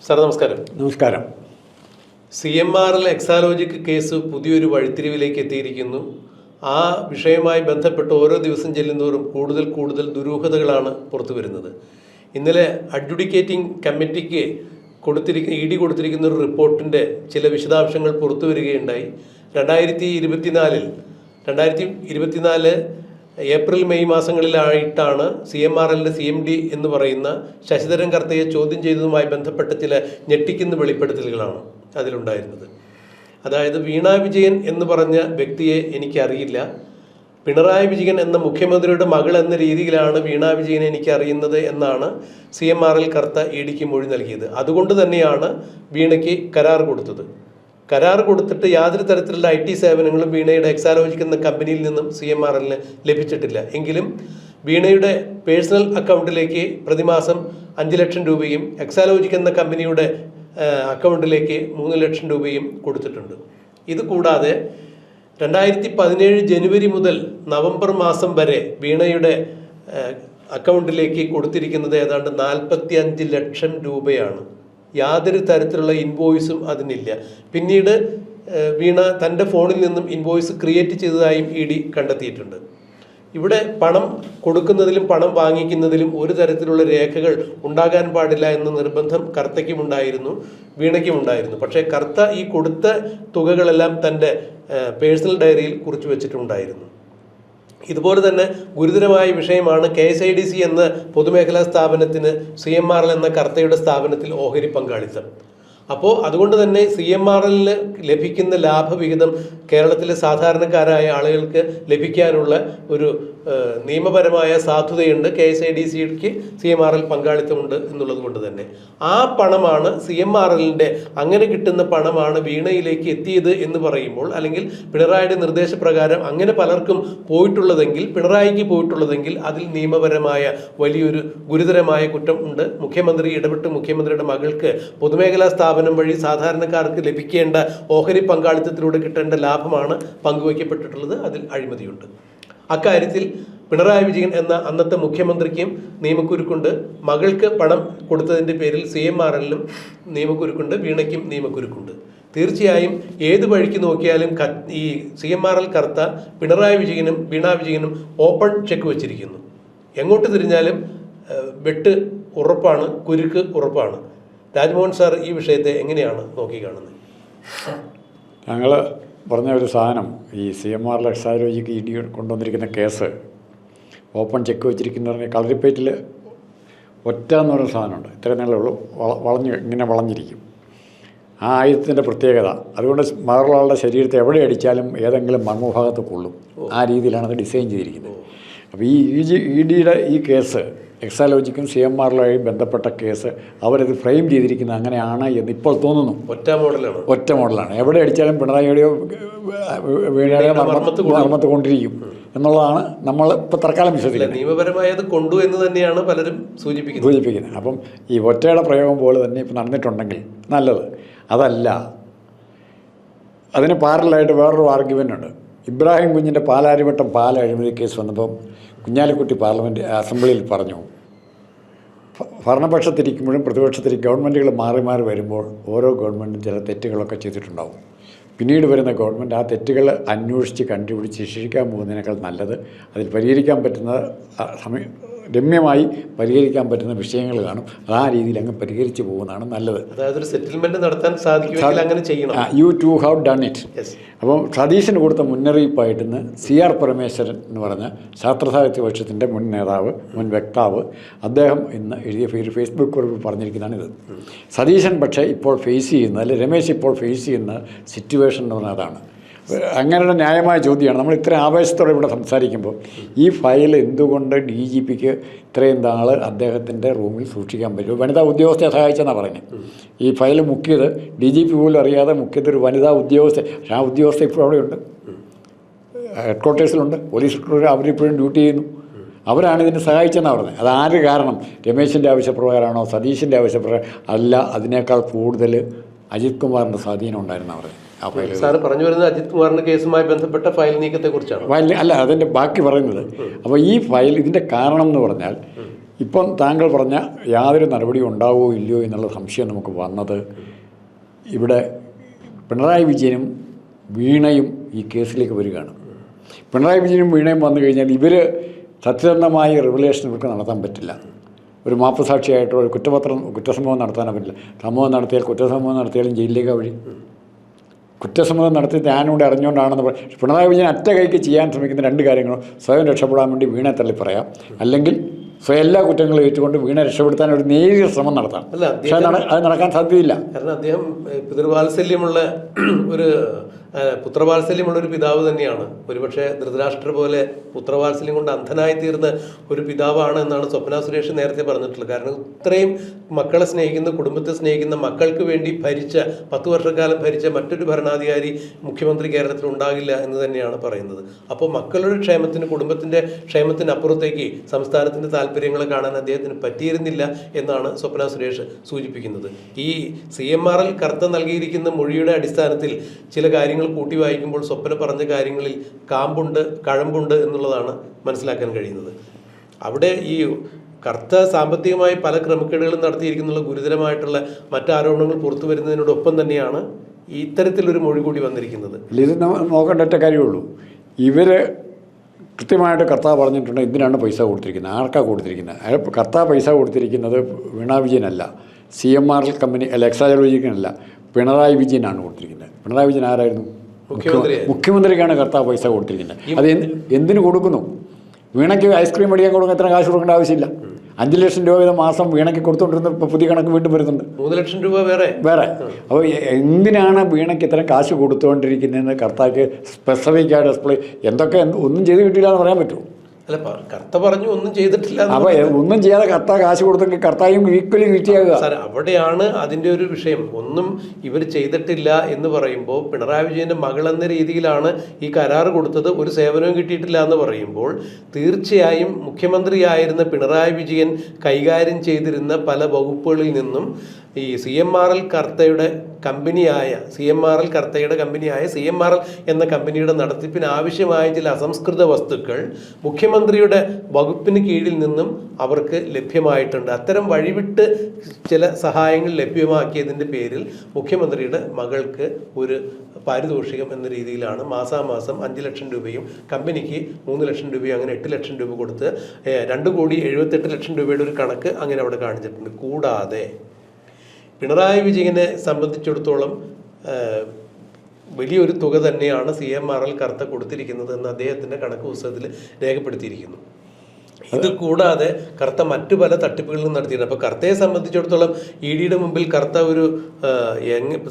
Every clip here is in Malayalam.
സാർ നമസ്കാരം. നമസ്കാരം. CMRL എക്സാലോജിക് കേസ് പുതിയൊരു വഴിത്തിരിവിലേക്ക് എത്തിയിരിക്കുന്നു. ആ വിഷയവുമായി ബന്ധപ്പെട്ട് ഓരോ ദിവസം ചെല്ലുന്തോറും കൂടുതൽ ദുരൂഹതകളാണ് പുറത്തു വരുന്നത്. ഇന്നലെ അഡ്ജുഡിക്കേറ്റിംഗ് കമ്മിറ്റിക്ക് ED കൊടുത്തിരിക്കുന്ന ഒരു റിപ്പോർട്ടിൻ്റെ ചില വിശദാംശങ്ങൾ പുറത്തു വരികയുണ്ടായി. 2024 ഏപ്രിൽ മെയ് മാസങ്ങളിലായിട്ടാണ് CMRLൻ്റെ CMD എന്ന് പറയുന്ന ശശിധരൻ കർത്തയെ ചോദ്യം ചെയ്തതുമായി ബന്ധപ്പെട്ട ചില ഞെട്ടിക്കുന്ന വെളിപ്പെടുത്തലുകളാണ് അതിലുണ്ടായിരുന്നത്. അതായത് വീണ വിജയൻ എന്ന് പറഞ്ഞ വ്യക്തിയെ എനിക്കറിയില്ല, പിണറായി വിജയൻ എന്ന മുഖ്യമന്ത്രിയുടെ മകൾ എന്ന രീതിയിലാണ് വീണ വിജയനെ എനിക്കറിയുന്നത് എന്നാണ് CMRL കർത്ത EDക്ക് മൊഴി നൽകിയത്. അതുകൊണ്ട് തന്നെയാണ് വീണയ്ക്ക് കരാർ കൊടുത്തത്. കരാർ കൊടുത്തിട്ട് യാതൊരു തരത്തിലുള്ള IT സേവനങ്ങളും വീണയുടെ എക്സാലോജിക് എന്ന കമ്പനിയിൽ നിന്നും CMRLന് ലഭിച്ചിട്ടില്ല. എങ്കിലും വീണയുടെ പേഴ്സണൽ അക്കൗണ്ടിലേക്ക് പ്രതിമാസം 5 ലക്ഷം രൂപയും എക്സാലോജിക് എന്ന കമ്പനിയുടെ അക്കൗണ്ടിലേക്ക് 3 ലക്ഷം രൂപയും കൊടുത്തിട്ടുണ്ട്. ഇത് കൂടാതെ 2017 ജനുവരി മുതൽ നവംബർ മാസം വരെ വീണയുടെ അക്കൗണ്ടിലേക്ക് കൊടുത്തിരിക്കുന്നത് ഏതാണ്ട് 45 ലക്ഷം രൂപയാണ്. യാതൊരു തരത്തിലുള്ള ഇൻവോയ്സും അതിനില്ല. പിന്നീട് വീണ തൻ്റെ ഫോണിൽ നിന്നും ഇൻവോയ്സ് ക്രിയേറ്റ് ചെയ്തതായും ED കണ്ടെത്തിയിട്ടുണ്ട്. ഇവിടെ പണം കൊടുക്കുന്നതിലും പണം വാങ്ങിക്കുന്നതിലും ഒരു തരത്തിലുള്ള രേഖകൾ ഉണ്ടാകാൻ പാടില്ല എന്ന നിർബന്ധം കർത്തയ്ക്കുമുണ്ടായിരുന്നു, വീണയ്ക്കുമുണ്ടായിരുന്നു. പക്ഷേ കർത്ത ഈ കൊടുത്ത തുകകളെല്ലാം തൻ്റെ പേഴ്സണൽ ഡയറിയിൽ കുറിച്ചു വെച്ചിട്ടുണ്ടായിരുന്നു. ഇതുപോലെ തന്നെ ഗുരുതരമായ വിഷയമാണ് KSIDC എന്ന പൊതുമേഖലാ സ്ഥാപനത്തിന് CMRL എന്ന കർത്തയുടെ സ്ഥാപനത്തിൽ ഓഹരി പങ്കാളിത്തം. അപ്പോൾ അതുകൊണ്ട് തന്നെ CMRLന് ലഭിക്കുന്ന ലാഭവിഹിതം കേരളത്തിലെ സാധാരണക്കാരായ ആളുകൾക്ക് ലഭിക്കാനുള്ള ഒരു നിയമപരമായ സാധുതയുണ്ട്. KSIDCക്ക് CMRL പങ്കാളിത്തമുണ്ട് എന്നുള്ളത് കൊണ്ട് തന്നെ ആ പണമാണ് CMRLൻ്റെ അങ്ങനെ കിട്ടുന്ന പണമാണ് വീണയിലേക്ക് എത്തിയത് എന്ന് പറയുമ്പോൾ, അല്ലെങ്കിൽ പിണറായിയുടെ നിർദ്ദേശപ്രകാരം അങ്ങനെ പലർക്കും പോയിട്ടുള്ളതെങ്കിൽ, പിണറായിക്ക് പോയിട്ടുള്ളതെങ്കിൽ അതിൽ നിയമപരമായ വലിയൊരു ഗുരുതരമായ കുറ്റം ഉണ്ട്. മുഖ്യമന്ത്രി ഇടപെട്ട് മുഖ്യമന്ത്രിയുടെ മകൾക്ക് പൊതുമേഖലാ സ്ഥാപനം വഴി സാധാരണക്കാർക്ക് ലഭിക്കേണ്ട ഓഹരി പങ്കാളിത്തത്തിലൂടെ കിട്ടേണ്ട ലാഭമാണ് പങ്കുവയ്ക്കപ്പെട്ടിട്ടുള്ളത്. അതിൽ അഴിമതിയുണ്ട്. അക്കാര്യത്തിൽ പിണറായി വിജയൻ എന്ന അന്നത്തെ മുഖ്യമന്ത്രിക്കും നിയമക്കുരുക്കുണ്ട്. മകൾക്ക് പണം കൊടുത്തതിൻ്റെ പേരിൽ CMRLനും നിയമക്കുരുക്കുണ്ട്, വീണയ്ക്കും നിയമക്കുരുക്കുണ്ട്. തീർച്ചയായും ഏത് വഴിക്ക് നോക്കിയാലും ഈ CMRL കർത്ത പിണറായി വിജയനും വീണ വിജയനും ഓപ്പൺ ചെക്ക് വച്ചിരിക്കുന്നു. എങ്ങോട്ട് തിരിഞ്ഞാലും വെട്ട് ഉറപ്പാണ്, കുരുക്ക് ഉറപ്പാണ്. രാജ്മോഹൻ സാർ ഈ വിഷയത്തെ എങ്ങനെയാണ് നോക്കിക്കാണുന്നത്? ഞങ്ങൾ പറഞ്ഞ ഒരു സാധനം, ഈ CMRL എക്സാലോജിക് ED കൊണ്ടുവന്നിരിക്കുന്ന കേസ് ഓപ്പൺ ചെക്ക് വെച്ചിരിക്കുന്ന പറഞ്ഞാൽ കളരിപ്പേറ്റിൽ ഒറ്റ എന്ന് പറയുന്ന സാധനമുണ്ട്. ഇത്ര നീളമുള്ളൂ, ഇങ്ങനെ വളഞ്ഞിരിക്കും. ആ ആയുധത്തിൻ്റെ പ്രത്യേകത അതുകൊണ്ട് വേറൊരാളുടെ ശരീരത്തെ എവിടെ അടിച്ചാലും ഏതെങ്കിലും മർമ്മഭാഗത്ത് കൊള്ളും. ആ രീതിയിലാണ് അത് ഡിസൈൻ ചെയ്തിരിക്കുന്നത്. അപ്പോൾ ഈ EDയുടെ ഈ കേസ് എക്സാലോജിക്കും CMRLുമായി ബന്ധപ്പെട്ട കേസ് അവരത് ഫ്രെയിം ചെയ്തിരിക്കുന്നത് അങ്ങനെയാണ് എന്ന് ഇപ്പോൾ തോന്നുന്നു. ഒറ്റ മോഡലാണ്. എവിടെ അടിച്ചാലും പിണറായിയുടെയോ വീണയുടെയോ മർമ്മത്ത് കൊണ്ടിരിക്കും എന്നുള്ളതാണ് നമ്മൾ ഇപ്പോൾ തൽക്കാലം വിശ്വസിക്കുന്നത്. നിയമപരമായത് കൊണ്ടു എന്ന് തന്നെയാണ് പലരും സൂചിപ്പിക്കുന്നത്. അപ്പം ഈ ഒറ്റയുടെ പ്രയോഗം പോലെ തന്നെ ഇപ്പം നടന്നിട്ടുണ്ടെങ്കിൽ നല്ലത്. അതല്ല, അതിന് പാരലായിട്ട് വേറൊരു ആർഗ്യുമെൻ്റ് ഉണ്ട്. ഇബ്രാഹിം കുഞ്ഞിൻ്റെ പാലാരിവട്ടം പാല അഴിമതി കേസ് വന്നപ്പം കുഞ്ഞാലിക്കുട്ടി അസംബ്ലിയിൽ പറഞ്ഞു, ഭരണപക്ഷത്തിരിക്കുമ്പോഴും പ്രതിപക്ഷത്തിരിക്കും ഗവൺമെൻറ്റുകൾ മാറി വരുമ്പോൾ ഓരോ ഗവൺമെൻറ്റും ചില തെറ്റുകളൊക്കെ ചെയ്തിട്ടുണ്ടാവും. പിന്നീട് വരുന്ന ഗവൺമെൻറ് ആ തെറ്റുകൾ അന്വേഷിച്ച് കണ്ടുപിടിച്ച് ശിക്ഷിക്കാൻ പോകുന്നതിനേക്കാൾ നല്ലത് അതിൽ പരിഹരിക്കാൻ പറ്റുന്ന രമ്യമായി പരിഹരിക്കാൻ പറ്റുന്ന വിഷയങ്ങൾ കാണും. ആ രീതിയിൽ അങ്ങ് പരിഹരിച്ച് പോകുന്നതാണ് നല്ലത്. അതായത് ഒരു സെറ്റിൽമെൻറ്റ് നടത്താൻ സാധിക്കും, അങ്ങനെ ചെയ്യണം. You too have done it. അപ്പം സതീശന് കൊടുത്ത മുന്നറിയിപ്പായിട്ട് ഇന്ന് CR പരമേശ്വരൻ എന്ന് പറഞ്ഞ ശാസ്ത്രസാഹിത്യ പക്ഷത്തിൻ്റെ മുൻ നേതാവ്, മുൻ വക്താവ്, അദ്ദേഹം ഇന്ന് എഴുതിയ ഫേസ്ബുക്ക് കുറിപ്പിൽ പറഞ്ഞിരിക്കുന്നതാണിത്. സതീശൻ പക്ഷേ ഇപ്പോൾ ഫേസ് ചെയ്യുന്ന, അല്ലെങ്കിൽ രമേശ് ഇപ്പോൾ ഫേസ് ചെയ്യുന്ന സിറ്റുവേഷൻ എന്ന് പറഞ്ഞാൽ അതാണ്. അങ്ങനെയുള്ള ന്യായമായ ചോദ്യമാണ്. നമ്മൾ ഇത്രയും ആവേശത്തോടെ ഇവിടെ സംസാരിക്കുമ്പോൾ ഈ ഫയൽ എന്തുകൊണ്ട് DGPക്ക് ഇത്രയും നാൾ അദ്ദേഹത്തിൻ്റെ റൂമിൽ സൂക്ഷിക്കാൻ പറ്റും? വനിതാ ഉദ്യോഗസ്ഥയെ സഹായിച്ചെന്നാണ് പറയുന്നത്. ഈ ഫയൽ മുക്കിയത് DGP പോലും അറിയാതെ മുക്കിയത് ഒരു വനിതാ ഉദ്യോഗസ്ഥ. പക്ഷേ ആ ഉദ്യോഗസ്ഥ ഇപ്പോൾ അവിടെയുണ്ട്, ഹെഡ്ക്വാർട്ടേഴ്സിലുണ്ട്, പോലീസ് ഹെഡ്ക്വാർട്ടേഴ്സ്. അവരിപ്പോഴും ഡ്യൂട്ടി ചെയ്യുന്നു. അവരാണ് ഇതിനെ സഹായിച്ചെന്നാണ് പറഞ്ഞത്. അതാര് കാരണം? രമേശിൻ്റെ ആവശ്യപ്രകാരമാണോ, സതീശിൻ്റെ ആവശ്യപ്രകാരം അല്ല, അതിനേക്കാൾ കൂടുതൽ അജിത് കുമാറിൻ്റെ സ്വാധീനം ഉണ്ടായിരുന്നു അവർ. സാറ് പറഞ്ഞു വരുന്നത് അജിത് കുമാറിൻ്റെ കേസുമായി ബന്ധപ്പെട്ട ഫയൽ നീക്കത്തെ കുറിച്ചാണ്. അല്ല, അതിൻ്റെ ബാക്കി പറയുന്നത്. അപ്പോൾ ഈ ഫയൽ ഇതിൻ്റെ കാരണം എന്ന് പറഞ്ഞാൽ ഇപ്പം താങ്കൾ പറഞ്ഞ യാതൊരു നടപടിയും ഉണ്ടാവുമോ ഇല്ലയോ എന്നുള്ള സംശയം നമുക്ക് വന്നത് ഇവിടെ പിണറായി വിജയനും വീണയും ഈ കേസിലേക്ക് വരികയാണ്. പിണറായി വിജയനും വീണയും വന്നു കഴിഞ്ഞാൽ ഇവർ സത്യസന്ധമായി റിവലേഷൻ ഇവർക്ക് നടത്താൻ പറ്റില്ല. ഒരു മാപ്പുസാക്ഷിയായിട്ടോ ഒരു കുറ്റസംഭവം നടത്താനോ പറ്റില്ല. സംഭവം നടത്തിയാൽ കുറ്റസംഭവം നടത്തിയാലും ജയിലിലേക്ക് വഴി. കുറ്റസമ്മതം നടത്തി ഞാനിവിടെ അറിഞ്ഞുകൊണ്ടാണെന്ന് പിണറായി വിജയൻ ഒറ്റ കൈക്ക് ചെയ്യാൻ ശ്രമിക്കുന്ന രണ്ട് കാര്യങ്ങളും സ്വയം രക്ഷപ്പെടാൻ വേണ്ടി വീണയെ തള്ളി പറയാം, അല്ലെങ്കിൽ സ്വയം എല്ലാ കുറ്റങ്ങളും ഏറ്റുകൊണ്ട് വീണ രക്ഷപ്പെടുത്താൻ ഒരു നേരിയ ശ്രമം നടത്താം. പക്ഷേ അത് നടക്കാൻ സാധ്യതയില്ല. കാരണം അദ്ദേഹം പിതൃവാത്സല്യമുള്ള ഒരു പുത്രവാത്സല്യമുള്ളൊരു പിതാവ് തന്നെയാണ്. ഒരുപക്ഷെ ധൃതരാഷ്ട്ര പോലെ പുത്രവാത്സല്യം കൊണ്ട് അന്ധനായി തീർന്ന ഒരു പിതാവാണ് എന്നാണ് സ്വപ്ന സുരേഷ് നേരത്തെ പറഞ്ഞിട്ടുള്ളത്. കാരണം ഇത്രയും മക്കളെ സ്നേഹിക്കുന്ന, കുടുംബത്തെ സ്നേഹിക്കുന്ന, മക്കൾക്ക് വേണ്ടി ഭരിച്ച 10 വർഷക്കാലം ഭരിച്ച മറ്റൊരു ഭരണാധികാരി മുഖ്യമന്ത്രി കേരളത്തിൽ ഉണ്ടാകില്ല എന്ന് തന്നെയാണ് പറയുന്നത്. അപ്പോൾ മക്കളുടെ ക്ഷേമത്തിന്, കുടുംബത്തിൻ്റെ ക്ഷേമത്തിന് അപ്പുറത്തേക്ക് സംസ്ഥാനത്തിൻ്റെ താല്പര്യങ്ങൾ കാണാൻ അദ്ദേഹത്തിന് പറ്റിയിരുന്നില്ല എന്നാണ് സ്വപ്ന സുരേഷ് സൂചിപ്പിക്കുന്നത്. ഈ CMRL കർത്ത നൽകിയിരിക്കുന്ന മൊഴിയുടെ അടിസ്ഥാനത്തിൽ ചില കാര്യങ്ങൾ കൂട്ടി വായിക്കുമ്പോൾ സ്വപ്ന പറഞ്ഞ കാര്യങ്ങളിൽ കാമ്പുണ്ട്, കഴമ്പുണ്ട് എന്നുള്ളതാണ് മനസ്സിലാക്കാൻ കഴിയുന്നത്. അവിടെ ഈ കർത്ത സാമ്പത്തികമായി പല ക്രമക്കേടുകളും നടത്തിയിരിക്കുന്നുള്ള ഗുരുതരമായിട്ടുള്ള മറ്റാരോപണങ്ങൾ പുറത്തു വരുന്നതിനോടൊപ്പം തന്നെയാണ് ഇത്തരത്തിലൊരു മൊഴി കൂടി വന്നിരിക്കുന്നത്. ഇത് നോക്കേണ്ട ഒറ്റ കാര്യമുള്ളൂ. ഇവർ കൃത്യമായിട്ട് കർത്താവ് പറഞ്ഞിട്ടുണ്ട് എന്തിനാണ് പൈസ കൊടുത്തിരിക്കുന്നത്, ആർക്കാണ് കൊടുത്തിരിക്കുന്നത്. അയാൾ കർത്താവ് പൈസ കൊടുത്തിരിക്കുന്നത് വീണ വിജയനല്ല, CMRL കമ്പനി അല്ല, എക്സൈസ് വിജയനല്ല, പിണറായി വിജയനാണ് കൊടുത്തിരിക്കുന്നത്. പിണറായി വിജയൻ ആരായിരുന്നു? മുഖ്യമന്ത്രിക്കാണ് കർത്താവ് പൈസ കൊടുത്തിരിക്കുന്നത്. അത് എന്തിനു കൊടുക്കുന്നു? വീണയ്ക്ക് ഐസ്ക്രീം മേടിക്കാൻ കൊടുക്കാൻ എത്ര കാശ് കൊടുക്കേണ്ട ആവശ്യമില്ല. 5 ലക്ഷം രൂപ വീതം മാസം വീണയ്ക്ക് കൊടുത്തുകൊണ്ടിരുന്ന ഇപ്പോൾ പുതിയ കണക്ക് വീണ്ടും വരുന്നുണ്ട്. 3 ലക്ഷം രൂപ വേറെ. അപ്പോൾ എന്തിനാണ് വീണയ്ക്ക് ഇത്രയും കാശ് കൊടുത്തുകൊണ്ടിരിക്കുന്നതെന്ന് കർത്താക്ക് സ്പെസിഫിക്കായിട്ട് ഡിസ്പ്ലേ എന്തൊക്കെ ഒന്നും ചെയ്ത് കിട്ടിയില്ല എന്ന് പറയാൻ പറ്റുമോ? അല്ല, കർത്ത പറഞ്ഞു ഒന്നും ചെയ്തിട്ടില്ല. അപ്പോൾ ഒന്നും ചെയ്യാതെ കർത്താവ് കാശ് കൊടുത്തെങ്കിൽ കർത്താവും ഈക്വലി കിട്ടിയാകുക. സാർ, അവിടെയാണ് അതിൻ്റെ ഒരു വിഷയം. ഒന്നും ഇവർ ചെയ്തിട്ടില്ല എന്ന് പറയുമ്പോൾ പിണറായി വിജയൻ്റെ മകൾ എന്ന രീതിയിലാണ് ഈ കരാർ കൊടുത്തത്, ഒരു സേവനവും കിട്ടിയിട്ടില്ല എന്ന് പറയുമ്പോൾ തീർച്ചയായും മുഖ്യമന്ത്രിയായിരുന്ന പിണറായി വിജയൻ കൈകാര്യം ചെയ്തിരുന്ന പല വകുപ്പുകളിൽ നിന്നും ഈ CMRL കർത്തയുടെ കമ്പനിയായ CMRL എന്ന കമ്പനിയുടെ നടത്തിപ്പിന് ആവശ്യമായ ചില അസംസ്കൃത വസ്തുക്കൾ മുഖ്യമന്ത്രിയുടെ വകുപ്പിന് കീഴിൽ നിന്നും അവർക്ക് ലഭ്യമായിട്ടുണ്ട്. അത്തരം വഴിവിട്ട് ചില സഹായങ്ങൾ ലഭ്യമാക്കിയതിൻ്റെ പേരിൽ മുഖ്യമന്ത്രിയുടെ മകൾക്ക് ഒരു പാരിതോഷികം എന്ന രീതിയിലാണ് മാസാമാസം 5 ലക്ഷം രൂപയും കമ്പനിക്ക് 3 ലക്ഷം രൂപയും അങ്ങനെ 8 ലക്ഷം രൂപ കൊടുത്ത് 2,78,00,000 രൂപയുടെ ഒരു കണക്ക് അങ്ങനെ അവിടെ കാണിച്ചിട്ടുണ്ട്. കൂടാതെ പിണറായി വിജയനെ സംബന്ധിച്ചിടത്തോളം വലിയൊരു തുക തന്നെയാണ് CMRL കർത്ത കൊടുത്തിരിക്കുന്നത് എന്ന് അദ്ദേഹത്തിൻ്റെ കണക്ക് പുസ്തകത്തിൽ രേഖപ്പെടുത്തിയിരിക്കുന്നു. ഇത് കൂടാതെ കർത്ത മറ്റു പല തട്ടിപ്പുകളും നടത്തിയിട്ടുണ്ട്. അപ്പോൾ കർത്തയെ സംബന്ധിച്ചിടത്തോളം EDയുടെ മുമ്പിൽ കർത്ത ഒരു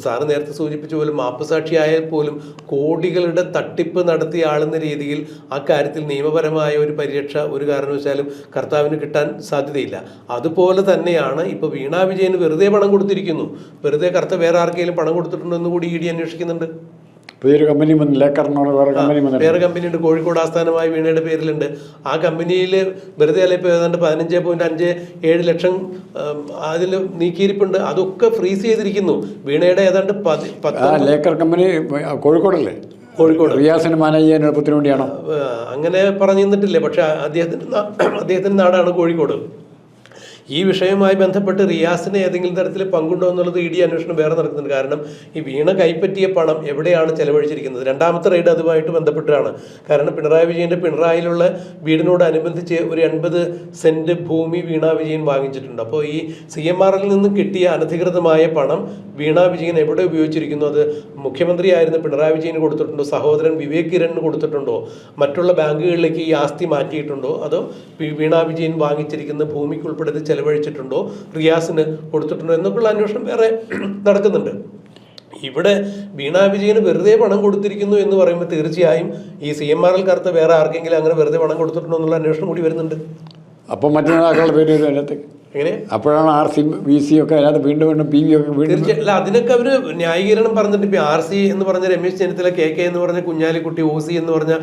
സാറ് നേരത്തെ സൂചിപ്പിച്ച പോലും മാപ്പുസാക്ഷിയായാൽ പോലും കോടികളുടെ തട്ടിപ്പ് നടത്തിയ ആളെന്ന രീതിയിൽ ആ കാര്യത്തിൽ നിയമപരമായ ഒരു പരിരക്ഷ ഒരു കാരണവശാലും കർത്താവിന് കിട്ടാൻ സാധ്യതയില്ല. അതുപോലെ തന്നെയാണ് ഇപ്പോൾ വീണ വിജയന് വെറുതെ പണം കൊടുത്തിരിക്കുന്നു. വെറുതെ കർത്ത വേറെ ആർക്കെങ്കിലും പണം കൊടുത്തിട്ടുണ്ടോ എന്ന് കൂടി ED അന്വേഷിക്കുന്നുണ്ട്. പുതിയൊരു കമ്പനി വന്നില്ല, വേറെ കമ്പനിയുണ്ട്, കോഴിക്കോട് ആസ്ഥാനമായി വീണയുടെ പേരിലുണ്ട്. ആ കമ്പനിയിൽ വെറുതെ അല്ല ഇപ്പോൾ ഏതാണ്ട് 15.57 ലക്ഷം അതിൽ നീക്കിയിരിപ്പുണ്ട്. അതൊക്കെ ഫ്രീസ് ചെയ്തിരിക്കുന്നു. വീണയുടെ ഏതാണ്ട് 10 ലേക്കർ കമ്പനി കോഴിക്കോടല്ലേ? കോഴിക്കോട് റിയാസിന് മാനേജ് ചെയ്യാൻ എളുപ്പത്തിന് വേണ്ടിയാണോ? അങ്ങനെ പറഞ്ഞു തന്നിട്ടില്ലേ. പക്ഷെ അദ്ദേഹത്തിൻ്റെ നാടാണ് കോഴിക്കോട്. ഈ വിഷയവുമായി ബന്ധപ്പെട്ട് റിയാസിന് ഏതെങ്കിലും തരത്തിൽ പങ്കുണ്ടോ എന്നുള്ളത് ED അന്വേഷണം വേറെ നടക്കുന്നുണ്ട്. കാരണം ഈ വീണ കൈപ്പറ്റിയ പണം എവിടെയാണ് ചെലവഴിച്ചിരിക്കുന്നത്? രണ്ടാമത്തെ റെയ്ഡ് അതുമായിട്ട് ബന്ധപ്പെട്ടാണ്. കാരണം പിണറായി വിജയൻ്റെ പിണറായിലുള്ള വീടിനോടനുബന്ധിച്ച് ഒരു 80 സെൻറ്റ് ഭൂമി വീണ വിജയൻ വാങ്ങിച്ചിട്ടുണ്ട്. അപ്പോൾ ഈ CMRL നിന്ന് കിട്ടിയ അനധികൃതമായ പണം വീണ വിജയൻ എവിടെ ഉപയോഗിച്ചിരിക്കുന്നു? അത് മുഖ്യമന്ത്രിയായിരുന്ന പിണറായി വിജയന് കൊടുത്തിട്ടുണ്ടോ? സഹോദരൻ വിവേക് കിരണിന് കൊടുത്തിട്ടുണ്ടോ? മറ്റുള്ള ബാങ്കുകളിലേക്ക് ഈ ആസ്തി മാറ്റിയിട്ടുണ്ടോ? അതോ വീണ വിജയൻ വാങ്ങിച്ചിരിക്കുന്ന ഭൂമിക്കുൾപ്പെടെ ചെലവഴിച്ചിട്ടുണ്ടോ? റിയാസിന് കൊടുത്തിട്ടുണ്ടോ എന്നൊക്കെയുള്ള അന്വേഷണം വേറെ നടക്കുന്നുണ്ട്. ഇവിടെ വീണ വിജയന് വെറുതെ പണം കൊടുത്തിരിക്കുന്നു എന്ന് പറയുമ്പോൾ തീർച്ചയായും ഈ CMRL കർത്ത വേറെ ആർക്കെങ്കിലും അങ്ങനെ വെറുതെ പണം കൊടുത്തിട്ടുണ്ടോ എന്നുള്ള അന്വേഷണം കൂടി വരുന്നുണ്ട്. അപ്പം മറ്റു നേതാക്കളുടെ പേര് വരും അതിനകത്ത്. എങ്ങനെ? അപ്പോഴാണ് RC VC ഒക്കെ അതിനകത്ത് വീണ്ടും PV ഒക്കെ തീർച്ചയായും. അല്ല, അതിനൊക്കെ അവർ ന്യായീകരണം പറഞ്ഞിട്ട് ഇപ്പോൾ RC എന്ന് പറഞ്ഞ രമേശ് ചെന്നിത്തല, KK എന്ന് പറഞ്ഞ കുഞ്ഞാലിക്കുട്ടി, OC എന്ന് പറഞ്ഞ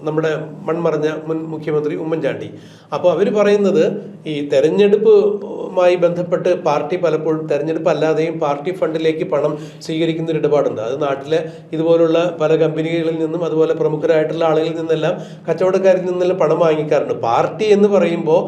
നമ്മുടെ മൺമറഞ്ഞ മുൻ മുഖ്യമന്ത്രി ഉമ്മൻചാണ്ടി. അപ്പോൾ അവർ പറയുന്നത് ഈ തെരഞ്ഞെടുപ്പുമായി ബന്ധപ്പെട്ട് പാർട്ടി പലപ്പോഴും തെരഞ്ഞെടുപ്പ് അല്ലാതെയും പാർട്ടി ഫണ്ടിലേക്ക് പണം സ്വീകരിക്കുന്ന ഒരു ഇടപാടുണ്ട്. അത് നാട്ടിലെ ഇതുപോലുള്ള പല കമ്പനികളിൽ നിന്നും അതുപോലെ പ്രമുഖരായിട്ടുള്ള ആളുകളിൽ നിന്നെല്ലാം കച്ചവടക്കാരിൽ നിന്നെല്ലാം പണം വാങ്ങിക്കാറുണ്ട്. പാർട്ടി എന്ന് പറയുമ്പോൾ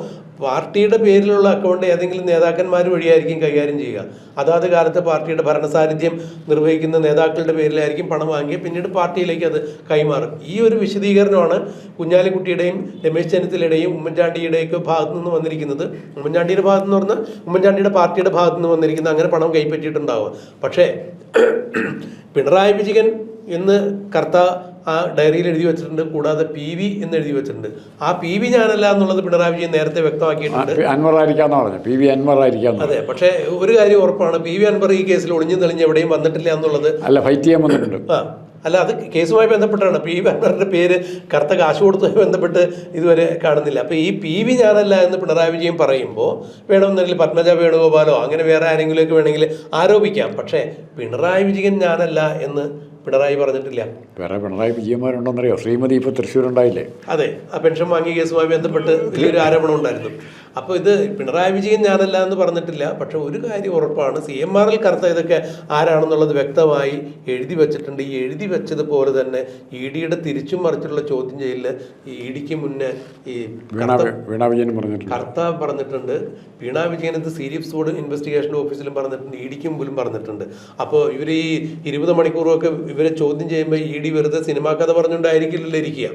പാർട്ടിയുടെ പേരിലുള്ള അക്കൗണ്ട് ഏതെങ്കിലും നേതാക്കന്മാർ വഴിയായിരിക്കും കൈകാര്യം ചെയ്യുക. അതാത് കാലത്ത് പാർട്ടിയുടെ ഭരണസാന്നിധ്യം നിർവഹിക്കുന്ന നേതാക്കളുടെ പേരിലായിരിക്കും പണം വാങ്ങി പിന്നീട് പാർട്ടിയിലേക്ക് അത് കൈമാറും. ഈ ഒരു വിശദീകരണമാണ് കുഞ്ഞാലിക്കുട്ടിയുടെയും രമേശ് ചെന്നിത്തലയുടെയും ഉമ്മൻചാണ്ടിയുടെയൊക്കെ ഭാഗത്തു നിന്ന് വന്നിരിക്കുന്നത്. ഉമ്മൻചാണ്ടിയുടെ ഭാഗത്തു നിന്ന് പറഞ്ഞാൽ ഉമ്മൻചാണ്ടിയുടെ പാർട്ടിയുടെ ഭാഗത്തു നിന്ന് വന്നിരിക്കുന്നത് അങ്ങനെ പണം കൈപ്പറ്റിയിട്ടുണ്ടാവുക. പക്ഷേ പിണറായി വിജയൻ എന്ന് കർത്ത ആ ഡയറിയിൽ എഴുതി വെച്ചിട്ടുണ്ട്. കൂടാതെ PV എന്ന് എഴുതി വെച്ചിട്ടുണ്ട്. ആ PV ഞാനല്ല എന്നുള്ളത് പിണറായി വിജയൻ നേരത്തെ വ്യക്തമാക്കിയിട്ടുണ്ട്. PV അൻവർ ആയിരിക്കാം. അതെ, പക്ഷേ ഒരു കാര്യം ഉറപ്പാണ്, PV അൻവർ ഈ കേസിൽ ഒളിഞ്ഞു തെളിഞ്ഞ് എവിടെയും വന്നിട്ടില്ല എന്നുള്ളത്. അല്ല, ഫൈറ്റ് ചെയ്യാൻ വന്നിട്ടുണ്ട്. അല്ല, അത് കേസുമായി ബന്ധപ്പെട്ടാണ്. PV അൻവറിന്റെ പേര് കറുത്ത കാശ് കൊടുത്തുമായി ബന്ധപ്പെട്ട് ഇതുവരെ കാണുന്നില്ല. അപ്പോൾ ഈ PV ഞാനല്ല എന്ന് പിണറായി വിജയൻ പറയുമ്പോൾ വേണമെന്നുണ്ടെങ്കിൽ പത്മജ വേണുഗോപാലോ അങ്ങനെ വേറെ ആരെങ്കിലുമൊക്കെ വേണമെങ്കിൽ ആരോപിക്കാം. പക്ഷേ പിണറായി വിജയൻ ഞാനല്ല എന്ന് പിണറായി പറഞ്ഞിട്ടില്ല. വേറെ പിണറായി വിജയന്മാരുണ്ടോന്നറിയോ? ശ്രീമതി ഇപ്പോൾ തൃശ്ശൂരുണ്ടായില്ലേ? അതെ, ആ പെൻഷൻ വാങ്ങിയ കേസുമായി ബന്ധപ്പെട്ട് വലിയൊരു ആരോപണം ഉണ്ടായിരുന്നു. അപ്പോൾ ഇത് പിണറായി വിജയൻ ഞാനല്ല എന്ന് പറഞ്ഞിട്ടില്ല. പക്ഷെ ഒരു കാര്യം ഉറപ്പാണ്, CMRൽ കറുത്ത ഇതൊക്കെ ആരാണെന്നുള്ളത് വ്യക്തമായി എഴുതി വെച്ചിട്ടുണ്ട്. ഈ എഴുതി വെച്ചതുപോലെ തന്നെ EDയുടെ തിരിച്ചും മറിച്ചുള്ള ചോദ്യം ചെയ്യലിൽ EDക്ക് മുന്നേ ഈ വീണ വിജയൻ കർത്ത പറഞ്ഞിട്ടുണ്ട്. വീണ വിജയൻ ഇത് സീരിയസ് ബോർഡ് ഇൻവെസ്റ്റിഗേഷൻ ഓഫീസിലും പറഞ്ഞിട്ടുണ്ട്, EDക്ക് മുമ്പിലും പറഞ്ഞിട്ടുണ്ട്. അപ്പോൾ ഇവർ ഈ 20 മണിക്കൂറൊക്കെ ഇവരെ ചോദ്യം ചെയ്യുമ്പോൾ ED വെറുതെ സിനിമാ കഥ പറഞ്ഞുകൊണ്ടായിരിക്കില്ലല്ലോ ഇരിക്കുക.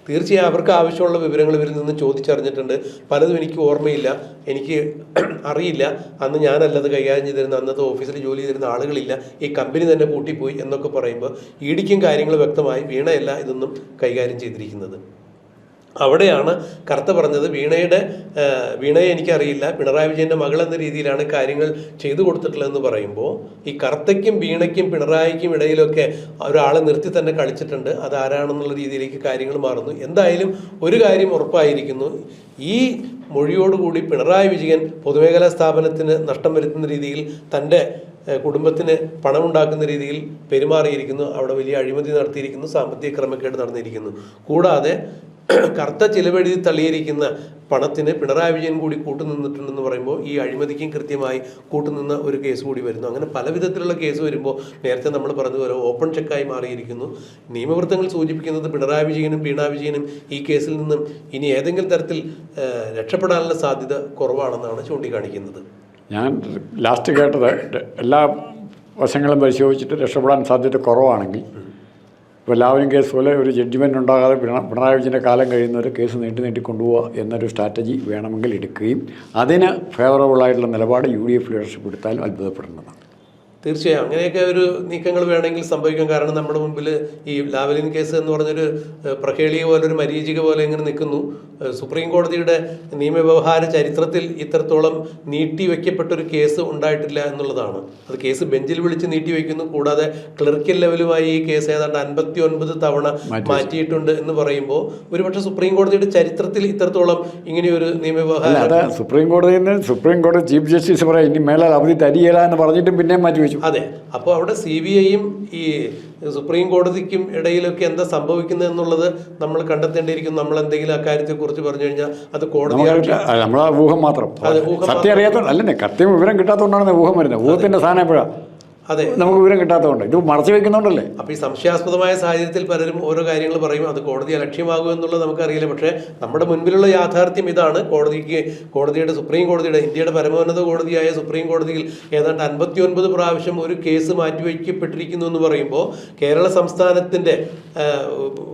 തീർച്ചയായും അവർക്ക് ആവശ്യമുള്ള വിവരങ്ങൾ ഇവരിൽ നിന്ന് ചോദിച്ചറിഞ്ഞിട്ടുണ്ട്. പലതും എനിക്ക് ഓർമ്മയില്ല, എനിക്ക് അറിയില്ല, അന്ന് ഞാനല്ലത് കൈകാര്യം ചെയ്തിരുന്ന, അന്നത്തെ ഓഫീസിൽ ജോലി ചെയ്തിരുന്ന ആളുകളില്ല, ഈ കമ്പനി തന്നെ പൂട്ടിപ്പോയി എന്നൊക്കെ പറയുമ്പോൾ EDക്കും കാര്യങ്ങൾ വ്യക്തമായി. വീണയല്ല ഇതൊന്നും കൈകാര്യം ചെയ്തിരിക്കുന്നത്. അവിടെയാണ് കർത്ത പറഞ്ഞത് വീണയെ എനിക്കറിയില്ല, പിണറായി വിജയൻ്റെ മകൾ എന്ന രീതിയിലാണ് കാര്യങ്ങൾ ചെയ്തു കൊടുത്തിട്ടുള്ളതെന്ന് പറയുമ്പോൾ ഈ കർത്തയ്ക്കും വീണയ്ക്കും പിണറായിക്കും ഇടയിലൊക്കെ ഒരാളെ നിർത്തി തന്നെ കളിച്ചിട്ടുണ്ട്. അതാരാണെന്നുള്ള രീതിയിലേക്ക് കാര്യങ്ങൾ മാറുന്നു. എന്തായാലും ഒരു കാര്യം ഉറപ്പായിരിക്കുന്നു, ഈ മൊഴിയോടുകൂടി പിണറായി വിജയൻ പൊതുമേഖലാ സ്ഥാപനത്തിന് നഷ്ടം വരുത്തുന്ന രീതിയിൽ തൻ്റെ കുടുംബത്തിന് പണമുണ്ടാക്കുന്ന രീതിയിൽ പെരുമാറിയിരിക്കുന്നു. അവിടെ വലിയ അഴിമതി നടത്തിയിരിക്കുന്നു, സാമ്പത്തിക ക്രമക്കേട് നടന്നിരിക്കുന്നു. കൂടാതെ കർത്ത ചിലവെഴുതി തള്ളിയിരിക്കുന്ന പണത്തിന് പിണറായി വിജയൻ കൂടി കൂട്ടുനിന്നിട്ടുണ്ടെന്ന് പറയുമ്പോൾ ഈ അഴിമതിക്കും കൃത്യമായി കൂട്ടുനിന്ന ഒരു കേസ് കൂടി വരുന്നു. അങ്ങനെ പല വിധത്തിലുള്ള കേസ് വരുമ്പോൾ നേരത്തെ നമ്മൾ പറഞ്ഞതുപോലെ ഓപ്പൺ ചെക്കായി മാറിയിരിക്കുന്നു. നിയമവൃത്തങ്ങൾ സൂചിപ്പിക്കുന്നത് പിണറായി വിജയനും വീണ വിജയനും ഈ കേസിൽ നിന്നും ഇനി ഏതെങ്കിലും തരത്തിൽ രക്ഷപ്പെടാനുള്ള സാധ്യത കുറവാണെന്നാണ് ചൂണ്ടിക്കാണിക്കുന്നത്. ഞാൻ ലാസ്റ്റ് കേട്ടത് എല്ലാ വശങ്ങളും പരിശോധിച്ചിട്ട് രക്ഷപ്പെടാൻ സാധ്യത കുറവാണെങ്കിൽ ഇപ്പോൾ എല്ലാവരും കേസ് പോലെ ഒരു ജഡ്ജ്മെൻറ്റ് ഉണ്ടാകാതെ പിണറായി വിജയൻ്റെ കാലം കഴിയുന്നവർ കേസ് നീട്ടി കൊണ്ടുപോവുക എന്നൊരു സ്ട്രാറ്റജി വേണമെങ്കിൽ എടുക്കുകയും അതിന് ഫേവറബിളായിട്ടുള്ള നിലപാട് UDF ലീഡർഷിപ്പ് എടുത്താലും അത്ഭുതപ്പെടുന്നതാണ്. തീർച്ചയായും അങ്ങനെയൊക്കെ ഒരു നീക്കങ്ങൾ വേണമെങ്കിൽ സംഭവിക്കാം. കാരണം നമ്മുടെ മുമ്പിൽ ഈ ലാവലിൻ കേസ് എന്ന് പറഞ്ഞൊരു പ്രഹേളിക പോലെ ഒരു മരീചിക പോലെ ഇങ്ങനെ നിൽക്കുന്നു. സുപ്രീം കോടതിയുടെ നിയമവ്യവഹാര ചരിത്രത്തിൽ ഇത്രത്തോളം നീട്ടിവെക്കപ്പെട്ടൊരു കേസ് ഉണ്ടായിട്ടില്ല എന്നുള്ളതാണ്. അത് കേസ് ബെഞ്ചിൽ വിളിച്ച് നീട്ടിവെക്കുന്നു. കൂടാതെ ക്ലർക്കൽ ലെവലുമായി ഈ കേസ് ഏതാണ്ട് 59 തവണ മാറ്റിയിട്ടുണ്ട് എന്ന് പറയുമ്പോൾ ഒരുപക്ഷെ സുപ്രീം കോടതിയുടെ ചരിത്രത്തിൽ ഇത്രത്തോളം ഇങ്ങനെയൊരു നിയമവ്യവഹാരം സുപ്രീം കോടതി ചീഫ് ജസ്റ്റിസ് പറയാം ഇനി മേലാൽ അവധി തരികയില്ല എന്ന് പറഞ്ഞിട്ടും പിന്നെ മാറ്റി. അതെ, അപ്പോൾ അവിടെ CBIയും ഈ സുപ്രീം കോടതിക്കും ഇടയിലൊക്കെ എന്താ സംഭവിക്കുന്നത് എന്നുള്ളത് നമ്മൾ കണ്ടെത്തേണ്ടിയിരിക്കുന്നു. നമ്മൾ എന്തെങ്കിലും അക്കാര്യത്തെ കുറിച്ച് പറഞ്ഞു കഴിഞ്ഞാൽ അത് കോടതി നമ്മളെ ഊഹം മാത്രം, സത്യം അറിയാത്ത അല്ലേ, കൃത്യം വിവരം കിട്ടാത്തതുകൊണ്ടാണ് ഊഹം വരുന്നത്. ഊഹത്തിന്റെ സ്ഥാനം എപ്പോഴാണ്? അതെ, നമുക്ക് വിവരം കിട്ടാത്തതുകൊണ്ട്, ഇത് മറച്ചു വെക്കുന്നുണ്ടല്ലേ. അപ്പോൾ ഈ സംശയാസ്പദമായ സാഹചര്യത്തിൽ പലരും ഓരോ കാര്യങ്ങൾ പറയും, അത് കോടതി അലക്ഷ്യമാകും എന്നുള്ളത് നമുക്കറിയില്ല. പക്ഷേ നമ്മുടെ മുൻപിലുള്ള യാഥാർത്ഥ്യം ഇതാണ്. കോടതിയുടെ സുപ്രീം കോടതിയുടെ ഇന്ത്യയുടെ പരമോന്നത കോടതിയായ സുപ്രീം കോടതിയിൽ ഏതാണ്ട് 59 പ്രാവശ്യം ഒരു കേസ് മാറ്റിവെക്കപ്പെട്ടിരിക്കുന്നു എന്ന് പറയുമ്പോൾ കേരള സംസ്ഥാനത്തിൻ്റെ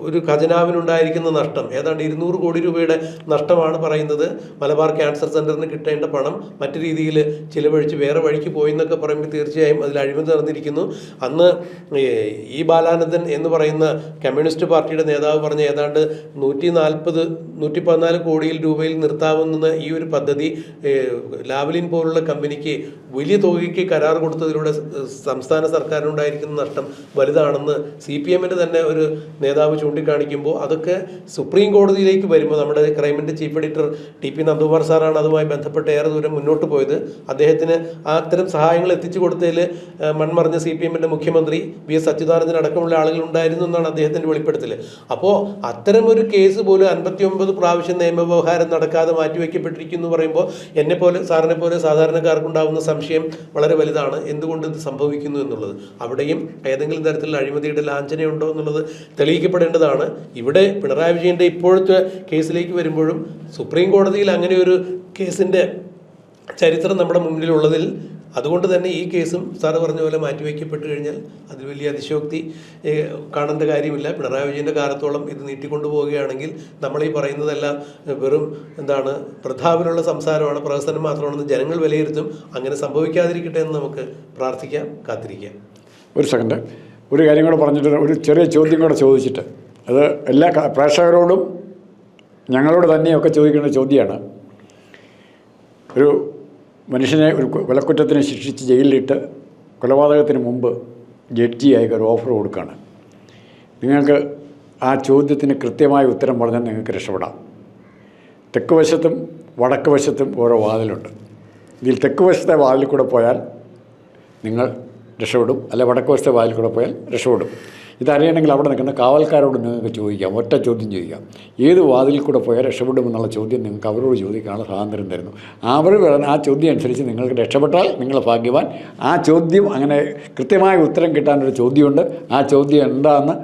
ഒരു ഖജനാവിനുണ്ടായിരിക്കുന്ന നഷ്ടം ഏതാണ്ട് 200 കോടി രൂപയുടെ നഷ്ടമാണ് പറയുന്നത്. മലബാർ ക്യാൻസർ സെൻ്ററിന് കിട്ടേണ്ട പണം മറ്റു രീതിയിൽ ചിലവഴിച്ച് വേറെ വഴിക്ക് പോയി എന്നൊക്കെ പറയുമ്പോൾ തീർച്ചയായും അതിൽ അഴിമതി നടന്നിരിക്കുന്നു. അന്ന് ഈ ബാലാനന്ദൻ എന്ന് പറയുന്ന കമ്മ്യൂണിസ്റ്റ് പാർട്ടിയുടെ നേതാവ് പറഞ്ഞ ഏതാണ്ട് 114 കോടി രൂപയിൽ നിർത്താവുന്ന ഈ ഒരു പദ്ധതി ലാവലിൻ പോലുള്ള കമ്പനിക്ക് വലിയ തുകയ്ക്ക് കരാർ കൊടുത്തതിലൂടെ സംസ്ഥാന സർക്കാരിനുണ്ടായിരിക്കുന്ന നഷ്ടം വലുതാണെന്ന് CPMൻ്റെ തന്നെ ഒരു നേതാവ് ചൂണ്ടിക്കാണിക്കുമ്പോൾ അതൊക്കെ സുപ്രീം കോടതിയിലേക്ക് വരുമ്പോൾ നമ്മുടെ ക്രൈമിൻ്റെ ചീഫ് എഡിറ്റർ TP നന്ദകുമാർ സാറാണ് അതുമായി ബന്ധപ്പെട്ട് ഏറെ ദൂരം മുന്നോട്ട് പോയത്. അദ്ദേഹത്തിന് അത്തരം സഹായങ്ങൾ എത്തിച്ചു കൊടുത്തതിൽ മൺമറഞ്ഞ CPMൻ്റെ മുഖ്യമന്ത്രി VS അച്യുതാനന്ദൻ അടക്കമുള്ള ആളുകൾ ഉണ്ടായിരുന്നു എന്നാണ് അദ്ദേഹത്തിൻ്റെ വെളിപ്പെടുത്തൽ. അപ്പോൾ അത്തരമൊരു കേസ് പോലും 59 പ്രാവശ്യം നിയമവ്യവഹാരം നടക്കാതെ മാറ്റിവെക്കപ്പെട്ടിരിക്കുന്നു പറയുമ്പോൾ സാറിനെ പോലെ സാധാരണക്കാർക്കുണ്ടാകുന്ന സംശയം വളരെ വലുതാണ്. എന്തുകൊണ്ട് ഇത് സംഭവിക്കുന്നു എന്നുള്ളത്. അവിടെയും ഏതെങ്കിലും തരത്തിലുള്ള അഴിമതിയുടെ ലാഞ്ചനയുണ്ടോ എന്നുള്ളത് തെളിയിക്കപ്പെടേണ്ടതാണ്. ഇവിടെ പിണറായി വിജയൻ്റെ ഇപ്പോഴത്തെ കേസിലേക്ക് വരുമ്പോഴും സുപ്രീം കോടതിയിൽ അങ്ങനെ ഒരു കേസിൻ്റെ ചരിത്രം നമ്മുടെ മുന്നിലുള്ളതിൽ അതുകൊണ്ട് തന്നെ ഈ കേസും സാറ് പറഞ്ഞ പോലെ മാറ്റിവെക്കപ്പെട്ട് കഴിഞ്ഞാൽ അതിൽ വലിയ അതിശയോക്തി കാണേണ്ട കാര്യമില്ല. പിണറായി വിജയൻ്റെ കാലത്തോളം ഇത് നീട്ടിക്കൊണ്ടു പോവുകയാണെങ്കിൽ നമ്മൾ ഈ പറയുന്നതെല്ലാം വെറും പ്രതാപനുള്ള സംസാരമാണ്, പ്രഹസനം മാത്രമാണെന്ന് ജനങ്ങൾ വിലയിരുത്തും. അങ്ങനെ സംഭവിക്കാതിരിക്കട്ടെ എന്ന് നമുക്ക് പ്രാർത്ഥിക്കാം, കാത്തിരിക്കാം. ഒരു സെക്കൻഡ്, ഒരു കാര്യം കൂടെ പറഞ്ഞിട്ട് ഒരു ചെറിയ ചോദ്യം കൂടെ ചോദിച്ചിട്ട്, അത് എല്ലാ പ്രേക്ഷകരോടും ഞങ്ങളോട് തന്നെയൊക്കെ ചോദിക്കേണ്ട ചോദ്യമാണ്. ഒരു മനുഷ്യനെ ഒരു കൊലക്കുറ്റത്തിന് ശിക്ഷിച്ച് ജയിലിലിട്ട് കൊലപാതകത്തിന് മുമ്പ് ജഡ്ജിയായി ഒരു ഓഫർ കൊടുക്കുകയാണ്. നിങ്ങൾക്ക് ആ ചോദ്യത്തിന് കൃത്യമായ ഉത്തരം പറഞ്ഞാൽ നിങ്ങൾക്ക് രക്ഷപ്പെടാം. തെക്ക് വശത്തും വടക്ക് വശത്തും ഓരോ വാതിലുണ്ട്. ഇതിൽ തെക്ക് വശത്തെ വാതിൽ കൂടെ പോയാൽ നിങ്ങൾ രക്ഷപ്പെടും, അല്ല വടക്ക് വശത്തെ വാതിൽ കൂടെ പോയാൽ രക്ഷപ്പെടും. ഇതറിയണമെങ്കിൽ അവിടെ നിൽക്കുന്ന കാവൽക്കാരോട് നിങ്ങൾക്ക് ചോദിക്കാം, ഒറ്റ ചോദ്യം ചോദിക്കാം, ഏത് വാതിൽ കൂടെ പോയാൽ രക്ഷപ്പെടുമെന്നുള്ള ചോദ്യം നിങ്ങൾക്ക് അവരോട് ചോദിക്കാനുള്ള സ്വാതന്ത്ര്യം തരുന്നു. അവർ പറയുന്ന ആ ചോദ്യം അനുസരിച്ച് നിങ്ങൾക്ക് രക്ഷപ്പെട്ടാൽ നിങ്ങൾ ഭാഗ്യവാൻ. ആ ചോദ്യം അങ്ങനെ കൃത്യമായ ഉത്തരം കിട്ടാനൊരു ചോദ്യമുണ്ട്. ആ ചോദ്യം എന്താണെന്ന്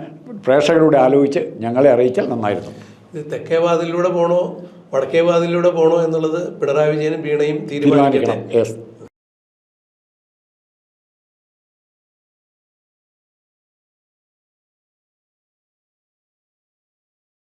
പ്രേക്ഷകരോട് ആലോചിച്ച് ഞങ്ങളെ അറിയിച്ചാൽ നന്നായിരുന്നു. ഇത് തെക്കേ വാതിലൂടെ പോകണോ വടക്കേ വാതിലൂടെ പോകണോ എന്നുള്ളത് പിണറായി വിജയനും വീണയും തീരുമാനിക്കണം. യെസ്.